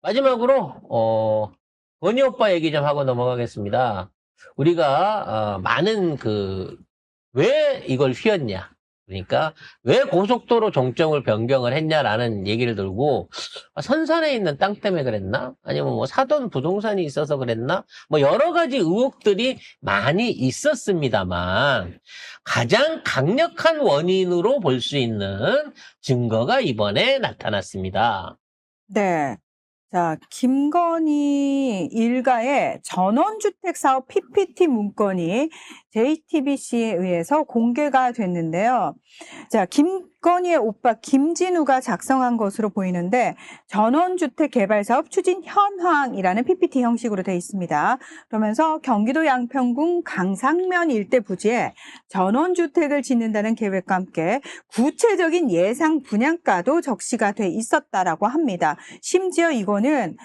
마지막으로 건희 오빠 얘기 좀 하고 넘어가겠습니다. 우리가 많은 왜 이걸 휘었냐? 그러니까 왜 고속도로 종점을 변경을 했냐라는 얘기를 들고 선산에 있는 땅 때문에 그랬나? 아니면 뭐 사돈 부동산이 있어서 그랬나? 뭐 여러 가지 의혹들이 많이 있었습니다만 가장 강력한 원인으로 볼 수 있는 증거가 이번에 나타났습니다. 네. 자, 김건희 일가의 전원주택 사업 PPT 문건이 JTBC에 의해서 공개가 됐는데요. 자, 김건희의 오빠 김진우가 작성한 것으로 보이는데 전원주택 개발 사업 추진 현황이라는 PPT 형식으로 되어 있습니다. 그러면서 경기도 양평군 강상면 일대 부지에 전원주택을 짓는다는 계획과 함께 구체적인 예상 분양가도 적시가 돼 있었다라고 합니다. 심지어 이거는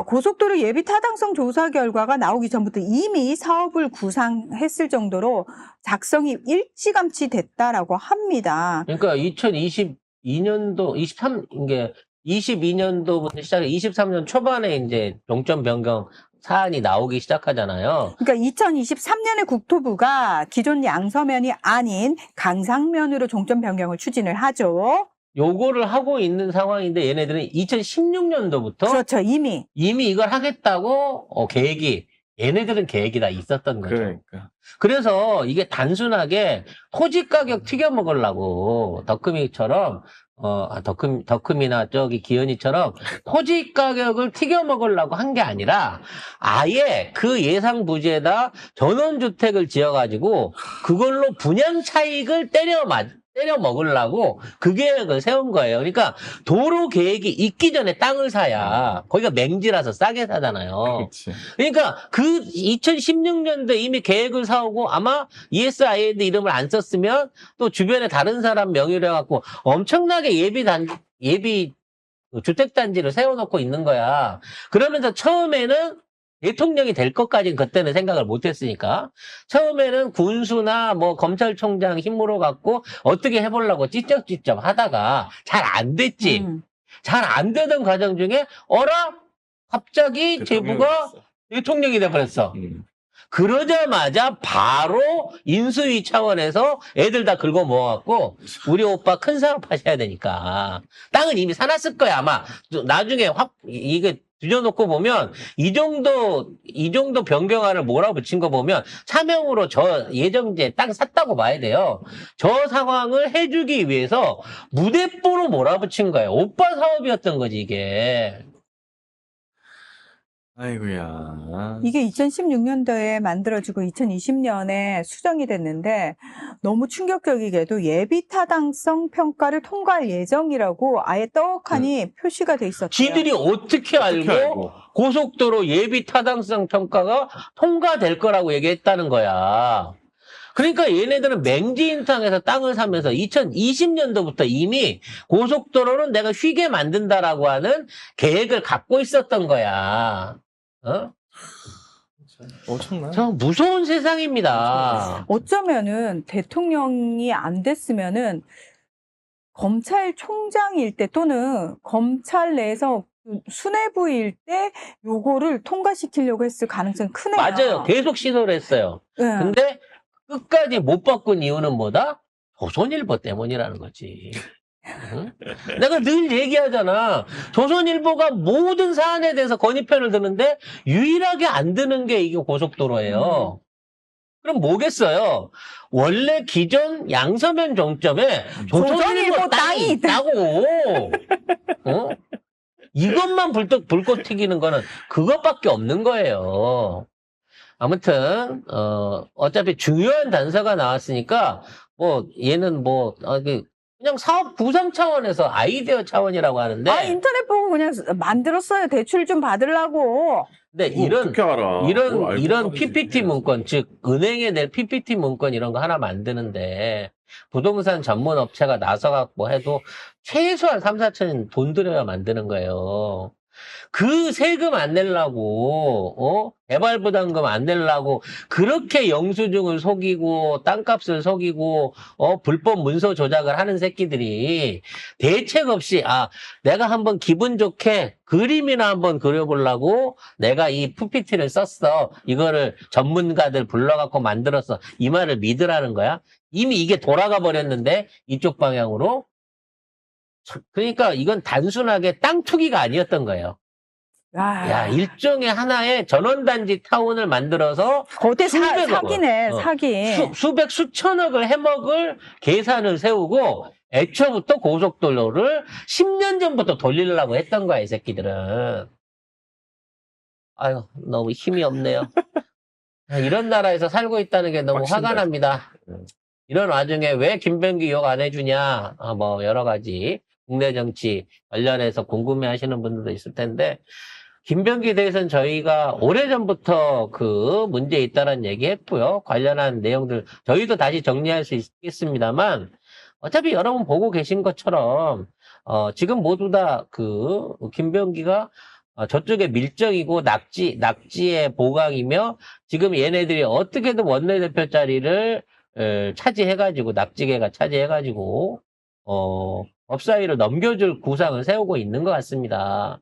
고속도로 예비 타당성 조사 결과가 나오기 전부터 이미 사업을 구상했을 정도로 작성이 일찌감치 됐다라고 합니다. 그러니까 2022년도, 22년도부터 시작해 23년 초반에 이제 종점 변경 사안이 나오기 시작하잖아요. 그러니까 2023년에 국토부가 기존 양서면이 아닌 강상면으로 종점 변경을 추진을 하죠. 요거를 하고 있는 상황인데 얘네들은 2016년도부터 그렇죠, 이미 이걸 하겠다고 얘네들은 계획이 다 있었던 거죠. 그러니까. 그래서 이게 단순하게 토지 가격 튀겨 먹으려고 덕금이처럼 덕금이나 저기 기현이처럼 토지 가격을 튀겨 먹으려고 한 게 아니라 아예 그 예상 부지에다 전원주택을 지어가지고 그걸로 분양 차익을 때려 먹으려고 그 계획을 세운 거예요. 그러니까 도로 계획이 있기 전에 땅을 사야 거기가 맹지라서 싸게 사잖아요. 그렇지. 그러니까 그 2016년도에 이미 계획을 사오고 아마 ESIA 이름을 안 썼으면 또 주변에 다른 사람 명의로 해갖고 엄청나게 예비 주택단지를 세워놓고 있는 거야. 그러면서 처음에는 대통령이 될 것까지는 그때는 생각을 못했으니까 처음에는 군수나 뭐 검찰총장 힘으로 갖고 어떻게 해보려고 찌쩍찌쩍 하다가 잘 안 됐지. 잘 안 되던 과정 중에 갑자기 제부가 대통령이 돼버렸어. 그러자마자 바로 인수위 차원에서 애들 다 긁어 모아갖고 우리 오빠 큰 사업 하셔야 되니까 땅은 이미 사놨을 거야 아마. 나중에 이게 뒤져놓고 보면 이 정도 변경안을 몰아붙인 거 보면 차명으로 저 예정제 땅 샀다고 봐야 돼요. 저 상황을 해주기 위해서 무대뽀로 몰아붙인 거예요. 오빠 사업이었던 거지 이게. 아이고야. 이게 2016년도에 만들어지고 2020년에 수정이 됐는데 너무 충격적이게도 예비 타당성 평가를 통과할 예정이라고 아예 떡하니 표시가 돼 있었대요. 지들이 어떻게 알고 고속도로 예비 타당성 평가가 통과될 거라고 얘기했다는 거야. 그러니까 얘네들은 맹지인 땅에서 땅을 사면서 2020년도부터 이미 고속도로는 내가 휘게 만든다라고 하는 계획을 갖고 있었던 거야. 엄청나. 참 무서운 세상입니다. 어쩌면은 대통령이 안 됐으면은 검찰총장일 때 또는 검찰 내에서 수뇌부일 때 요거를 통과시키려고 했을 가능성이 크네요. 맞아요. 계속 시도를 했어요. 네. 근데 끝까지 못 바꾼 이유는 뭐다? 조선일보 때문이라는 거지. 응? 내가 늘 얘기하잖아. 조선일보가 모든 사안에 대해서 건의편을 드는데 유일하게 안 드는 게 이게 고속도로예요. 그럼 뭐겠어요? 원래 기존 양서면 종점에 조선일보 땅이 있다고. 어? 이것만 불꽃 튀기는 거는 그것밖에 없는 거예요. 아무튼 어차피 중요한 단서가 나왔으니까 얘는 그냥 사업 구상 차원에서 아이디어 차원이라고 하는데. 인터넷 보고 그냥 만들었어요. 대출 좀 받으려고. 근데 어떻게 알아? 이런 PPT 문건, 즉 은행에 낼 PPT 문건 이런 거 하나 만드는데 부동산 전문 업체가 나서 갖고 해도 최소한 3, 4천 돈 들여야 만드는 거예요. 그 세금 안 내려고, 개발 부담금 안 내려고, 그렇게 영수증을 속이고, 땅값을 속이고, 불법 문서 조작을 하는 새끼들이 대책 없이, 내가 한번 기분 좋게 그림이나 한번 그려보려고 내가 이 PPT를 썼어. 이거를 전문가들 불러갖고 만들었어. 이 말을 믿으라는 거야? 이미 이게 돌아가 버렸는데, 이쪽 방향으로. 그러니까 이건 단순하게 땅 투기가 아니었던 거예요. 야, 일종의 하나의 전원단지 타운을 만들어서 거대 수백억을, 사기네, 사기. 수백 수천억을 해먹을 계산을 세우고 애초부터 고속도로를 10년 전부터 돌리려고 했던 거야, 이 새끼들은. 아유, 너무 힘이 없네요. 이런 나라에서 살고 있다는 게 너무 화가 납니다. 이런 와중에 왜 김병기 욕 안 해주냐, 뭐 여러 가지 국내 정치 관련해서 궁금해 하시는 분들도 있을 텐데, 김병기에 대해서는 저희가 오래전부터 그 문제 있다는 얘기 했고요. 관련한 내용들 저희도 다시 정리할 수 있겠습니다만, 어차피 여러분 보고 계신 것처럼 지금 모두 다 그 김병기가 저쪽에 밀정이고 낙지의 보강이며, 지금 얘네들이 어떻게든 원내대표 자리를 차지해가지고, 낙지계가 차지해가지고 법사위를 넘겨줄 구상을 세우고 있는 것 같습니다.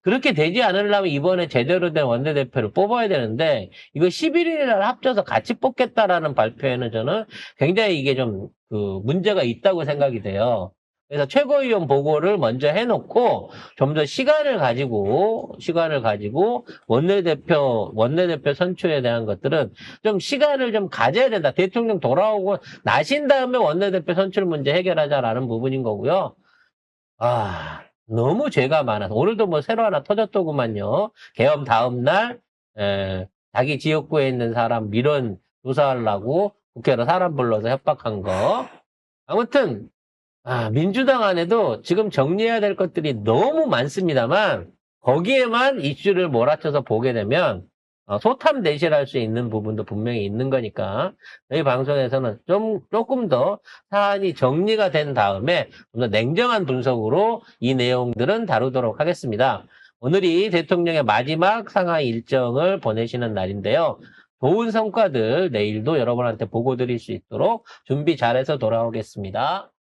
그렇게 되지 않으려면 이번에 제대로 된 원내대표를 뽑아야 되는데, 이거 11일날 합쳐서 같이 뽑겠다라는 발표에는 저는 굉장히 이게 좀 문제가 있다고 생각이 돼요. 그래서 최고위원 보고를 먼저 해놓고 좀 더 시간을 가지고 원내대표 선출에 대한 것들은 좀 시간을 좀 가져야 된다. 대통령 돌아오고 나신 다음에 원내대표 선출 문제 해결하자라는 부분인 거고요. 너무 죄가 많아서 오늘도 뭐 새로 하나 터졌더구만요. 계엄 다음 날 자기 지역구에 있는 사람 민원 조사하려고 국회로 사람 불러서 협박한 거. 아무튼 민주당 안에도 지금 정리해야 될 것들이 너무 많습니다만, 거기에만 이슈를 몰아쳐서 보게 되면 소탐 대실할 수 있는 부분도 분명히 있는 거니까, 저희 방송에서는 조금 더 사안이 정리가 된 다음에 좀 더 냉정한 분석으로 이 내용들은 다루도록 하겠습니다. 오늘이 대통령의 마지막 상하이 일정을 보내시는 날인데요. 좋은 성과들 내일도 여러분한테 보고 드릴 수 있도록 준비 잘해서 돌아오겠습니다.